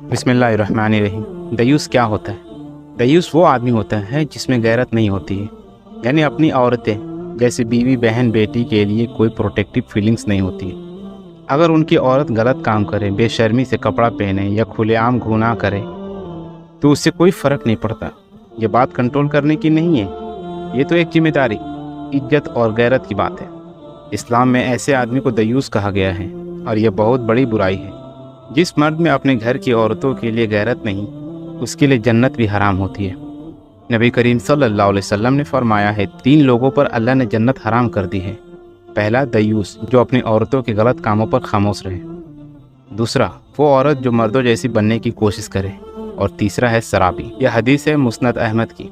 बिस्मिल्लाहिर्रहमानिर्रहीम। दयूस क्या होता है? दयूस वो आदमी होता है जिसमें गैरत नहीं होती है, यानी अपनी औरतें जैसे बीवी, बहन, बेटी के लिए कोई प्रोटेक्टिव फीलिंग्स नहीं होती है। अगर उनकी औरत गलत काम करे, बेशर्मी से कपड़ा पहने या खुलेआम गुनाह करे तो उससे कोई फ़र्क नहीं पड़ता। ये बात कंट्रोल करने की नहीं है, ये तो एक जिम्मेदारी, इज्जत और गैरत की बात है। इस्लाम में ऐसे आदमी को दयूस कहा गया है और यह बहुत बड़ी बुराई है। जिस मर्द में अपने घर की औरतों के लिए गैरत नहीं, उसके लिए जन्नत भी हराम होती है। नबी करीम सल्लल्लाहु अलैहि वसल्लम ने फरमाया है, 3 लोगों पर अल्लाह ने जन्नत हराम कर दी है। पहला, दयूस, जो अपनी औरतों के गलत कामों पर खामोश रहे। दूसरा, वो औरत जो मर्दों जैसी बनने की कोशिश करे। और तीसरा है शराबी। यह हदीस है मुस्नद अहमद की।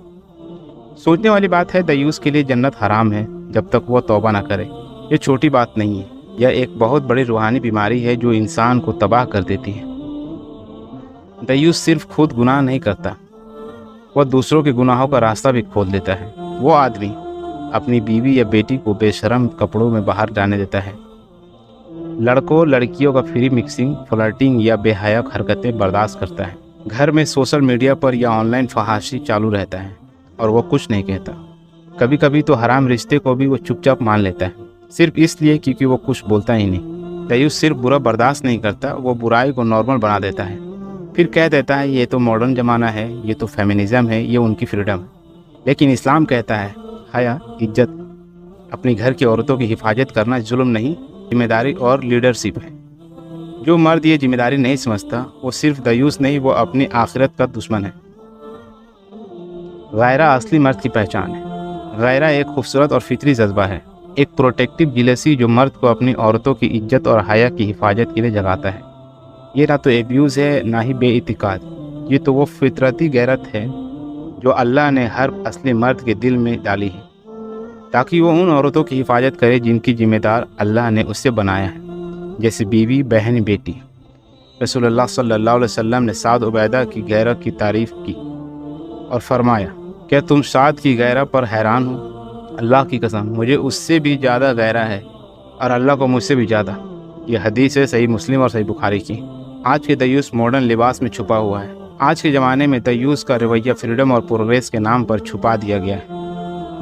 सोचने वाली बात है, दयूस के लिए जन्नत हराम है जब तक वो तौबा ना करे। ये छोटी बात नहीं है, यह एक बहुत बड़ी रूहानी बीमारी है जो इंसान को तबाह कर देती है। दयूस सिर्फ खुद गुनाह नहीं करता, वह दूसरों के गुनाहों का रास्ता भी खोल देता है। वो आदमी अपनी बीवी या बेटी को बेशरम कपड़ों में बाहर जाने देता है, लड़कों लड़कियों का फ्री मिक्सिंग, फ्लर्टिंग या बेहया हरकतें बर्दाश्त करता है। घर में सोशल मीडिया पर या ऑनलाइन फहाशी चालू रहता है और वो कुछ नहीं कहता। कभी कभी तो हराम रिश्ते को भी वो चुपचाप मान लेता है, सिर्फ इसलिए क्योंकि वो कुछ बोलता ही नहीं। दयूस सिर्फ बुरा बर्दाश्त नहीं करता, वो बुराई को नॉर्मल बना देता है। फिर कह देता है ये तो मॉडर्न ज़माना है, ये तो फेमिनिज़म है, ये उनकी फ्रीडम है। लेकिन इस्लाम कहता है हया, इज्जत, अपनी घर की औरतों की हिफाजत करना जुल्म नहीं, जिम्मेदारी और लीडरशिप है। जो मर्द ये जिम्मेदारी नहीं समझता, वो सिर्फ दयूस नहीं, वो अपनी आखिरत का दुश्मन है। गैरा असली मर्द की पहचान है। गैरा एक खूबसूरत और फितरी जज्बा है, एक प्रोटेक्टिव जिलसी जो मर्द को अपनी औरतों की इज्जत और हया की हिफाजत के लिए जगाता है। ये ना तो एब्यूज़ है, ना ही बेइतिकाद, ये तो वो फितरती गैरत है जो अल्लाह ने हर असली मर्द के दिल में डाली है, ताकि वो उन औरतों की हिफाजत करे जिनकी जिम्मेदार अल्लाह ने उससे बनाया है, जैसे बीवी, बहन, बेटी। रसूलुल्लाह सल्लल्लाहु अलैहि वसल्लम ने साद उबैदा की गैरत की तारीफ़ की और फरमाया, क्या तुम साद की गैरत पर हैरान हो? अल्लाह की कसम, मुझे उससे भी ज़्यादा गैरा है और अल्लाह को मुझसे भी ज़्यादा। यह हदीस है सही मुस्लिम और सही बुखारी की। आज के दयूस मॉडर्न लिबास में छुपा हुआ है। आज के ज़माने में दयूस का रवैया फ्रीडम और प्रोग्रेस के नाम पर छुपा दिया गया है।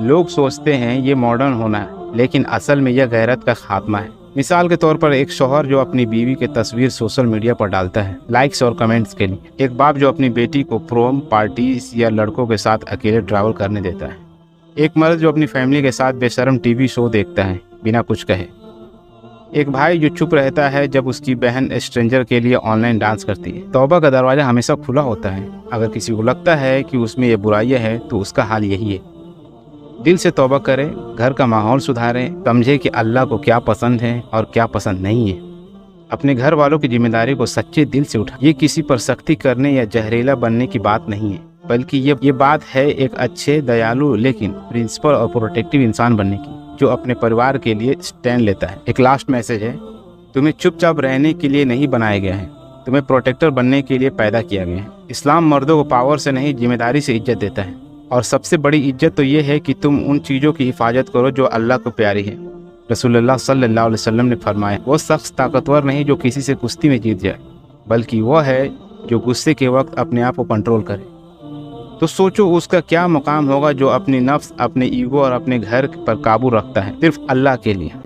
लोग सोचते हैं ये मॉडर्न होना है, लेकिन असल में यह गैरत का खात्मा है। मिसाल के तौर पर एक शौहर जो अपनी बीवी की तस्वीर सोशल मीडिया पर डालता है लाइक्स और कमेंट्स के लिए। एक बाप जो अपनी बेटी को प्रोम पार्टीज या लड़कों के साथ अकेले ट्रैवल करने देता है। एक मर्द जो अपनी फैमिली के साथ बेशरम टीवी शो देखता है बिना कुछ कहे। एक भाई जो चुप रहता है जब उसकी बहन स्ट्रेंजर के लिए ऑनलाइन डांस करती है। तौबा का दरवाज़ा हमेशा खुला होता है। अगर किसी को लगता है कि उसमें ये बुराइयां है तो उसका हाल यही है, दिल से तौबा करें, घर का माहौल सुधारें, समझे कि अल्लाह को क्या पसंद है और क्या पसंद नहीं है। अपने घर वालों की जिम्मेदारी को सच्चे दिल से उठाएं। ये किसी पर सख्ती करने या जहरीला बनने की बात नहीं है, बल्कि ये बात है एक अच्छे, दयालु लेकिन प्रिंसिपल और प्रोटेक्टिव इंसान बनने की, जो अपने परिवार के लिए स्टैंड लेता है। एक लास्ट मैसेज है, तुम्हें चुपचाप रहने के लिए नहीं बनाया गया है, तुम्हें प्रोटेक्टर बनने के लिए पैदा किया गया है। इस्लाम मर्दों को पावर से नहीं, जिम्मेदारी से इज्जत देता है। और सबसे बड़ी इज्जत तो ये है कि तुम उन चीज़ों की हिफाजत करो जो अल्लाह को प्यारी है। रसूलुल्लाह सल्लल्लाहु अलैहि वसल्लम ने फरमाया, वो शख्स ताकतवर नहीं जो किसी से कुश्ती में जीत जाए, बल्कि वो है जो गुस्से के वक्त अपने आप को कंट्रोल करे। तो सोचो उसका क्या मुकाम होगा जो अपनी नफ्स, अपने ईगो और अपने घर पर काबू रखता है सिर्फ अल्लाह के लिए।